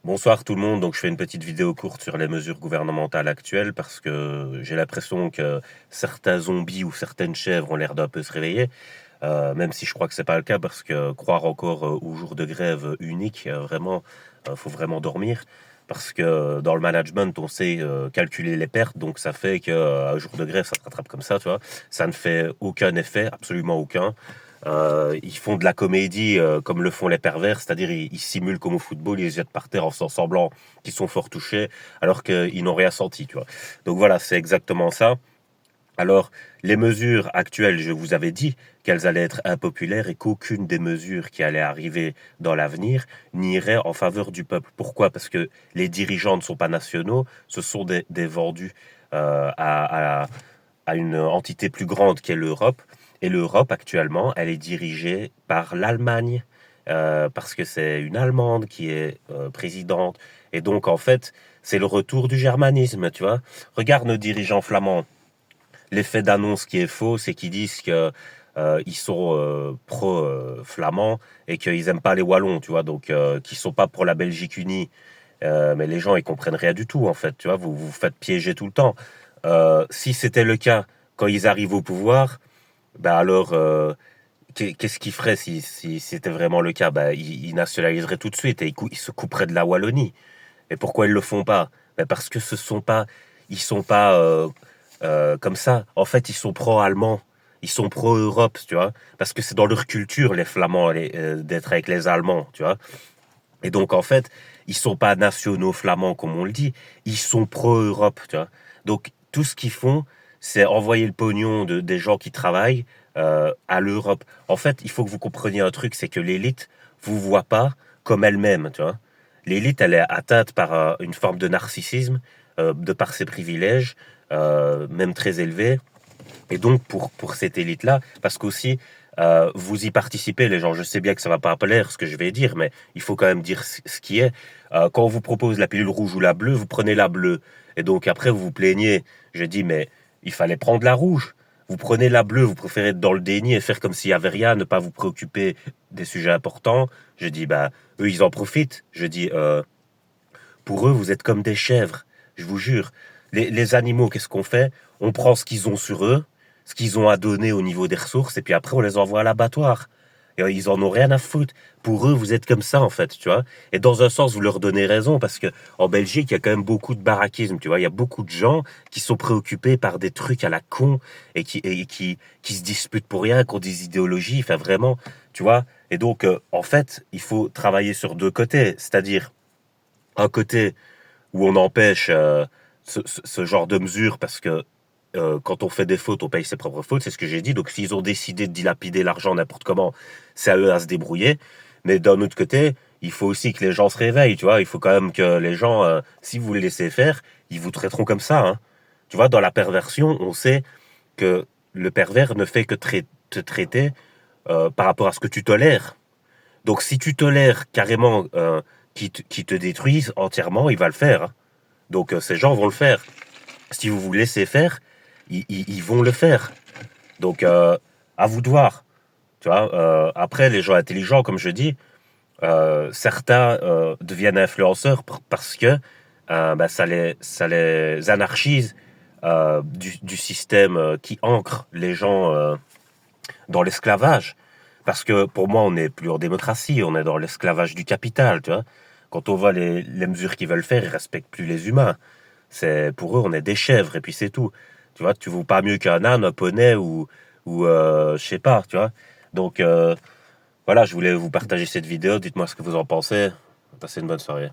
Bonsoir tout le monde, donc je fais une petite vidéo courte sur les mesures gouvernementales actuelles parce que j'ai l'impression que certains zombies ou certaines chèvres ont l'air d'un peu se réveiller, même si je crois que c'est pas le cas parce que croire encore au jour de grève unique, vraiment, faut vraiment dormir parce que dans le management, on sait calculer les pertes, donc ça fait qu'un jour de grève, ça se rattrape comme ça, tu vois. Ça ne fait aucun effet, absolument aucun. Ils font de la comédie comme le font les pervers, c'est-à-dire ils simulent comme au football, ils se jettent par terre en faisant semblant qu'ils sont fort touchés, alors qu'ils n'ont rien senti, tu vois. Donc voilà, c'est exactement ça. Alors, les mesures actuelles, je vous avais dit qu'elles allaient être impopulaires et qu'aucune des mesures qui allaient arriver dans l'avenir n'irait en faveur du peuple. Pourquoi? Parce que les dirigeants ne sont pas nationaux, ce sont des vendus à une entité plus grande qu'est l'Europe. Et l'Europe, actuellement, elle est dirigée par l'Allemagne, parce que c'est une Allemande qui est présidente. Et donc, en fait, c'est le retour du germanisme, tu vois. Regarde nos dirigeants flamands. L'effet d'annonce qui est faux, c'est qu'ils disent que ils sont pro-flamands et qu'ils aiment pas les Wallons, tu vois, donc qu'ils sont pas pour la Belgique unie. Mais les gens, ils comprennent rien du tout, en fait, tu vois, vous vous faites piéger tout le temps. Si c'était le cas quand ils arrivent au pouvoir, bah alors, qu'est-ce qu'ils feraient si c'était vraiment le cas? Bah, ils nationaliseraient tout de suite et ils se couperaient de la Wallonie. Et pourquoi ils le font pas? Bah, parce que ils sont pas comme ça. En fait, ils sont pro-allemands. Ils sont pro-Europe, tu vois. Parce que c'est dans leur culture, les Flamands, d'être avec les Allemands, tu vois. Et donc, en fait, ils sont pas nationaux flamands, comme on le dit. Ils sont pro-Europe, tu vois. Donc, tout ce qu'ils font, c'est envoyer le pognon des gens qui travaillent à l'Europe. En fait, il faut que vous compreniez un truc, c'est que l'élite vous voit pas comme elle-même, tu vois. L'élite, elle est atteinte par une forme de narcissisme, de par ses privilèges, même très élevés. Et donc, pour cette élite-là, parce qu'aussi, vous y participez, les gens, je sais bien que ça va pas plaire ce que je vais dire, mais il faut quand même dire ce qui est. Quand on vous propose la pilule rouge ou la bleue, vous prenez la bleue. Et donc après, vous vous plaignez. Je dis, mais il fallait prendre la rouge. Vous prenez la bleue, vous préférez être dans le déni et faire comme s'il y avait rien, ne pas vous préoccuper des sujets importants. Je dis, bah, eux, ils en profitent. Je dis, pour eux, vous êtes comme des chèvres. Je vous jure. Les animaux, qu'est-ce qu'on fait? On prend ce qu'ils ont sur eux, ce qu'ils ont à donner au niveau des ressources, et puis après, on les envoie à l'abattoir. Et ils en ont rien à foutre. Pour eux, vous êtes comme ça, en fait, tu vois. Et dans un sens, vous leur donnez raison, parce que en Belgique, il y a quand même beaucoup de baraquisme, tu vois. Il y a beaucoup de gens qui sont préoccupés par des trucs à la con et qui se disputent pour rien, qui ont des idéologies, enfin vraiment, tu vois. Et donc, en fait, il faut travailler sur deux côtés, c'est-à-dire un côté où on empêche ce genre de mesures parce que quand on fait des fautes, on paye ses propres fautes, c'est ce que j'ai dit. Donc s'ils ont décidé de dilapider l'argent n'importe comment, c'est à eux à se débrouiller. Mais d'un autre côté, il faut aussi que les gens se réveillent, tu vois. Il faut quand même que les gens, si vous les laissez faire, ils vous traiteront comme ça, hein. Tu vois, dans la perversion, on sait que le pervers ne fait que te traiter par rapport à ce que tu tolères. Donc si tu tolères carrément qui te détruisent entièrement, il va le faire, hein. Donc ces gens vont le faire. Si vous vous laissez faire, ils vont le faire. Donc à vous de voir. Tu vois, après, les gens intelligents, comme je dis, certains deviennent influenceurs parce que bah, ça les anarchise du système qui ancre les gens dans l'esclavage. Parce que pour moi, on n'est plus en démocratie, on est dans l'esclavage du capital, tu vois. Quand on voit les mesures qu'ils veulent faire, ils respectent plus les humains. C'est pour eux, on est des chèvres et puis c'est tout. Tu vois, tu vaux pas mieux qu'un âne, un poney ou je sais pas, tu vois. Donc voilà, je voulais vous partager cette vidéo. Dites-moi ce que vous en pensez. Passez une bonne soirée.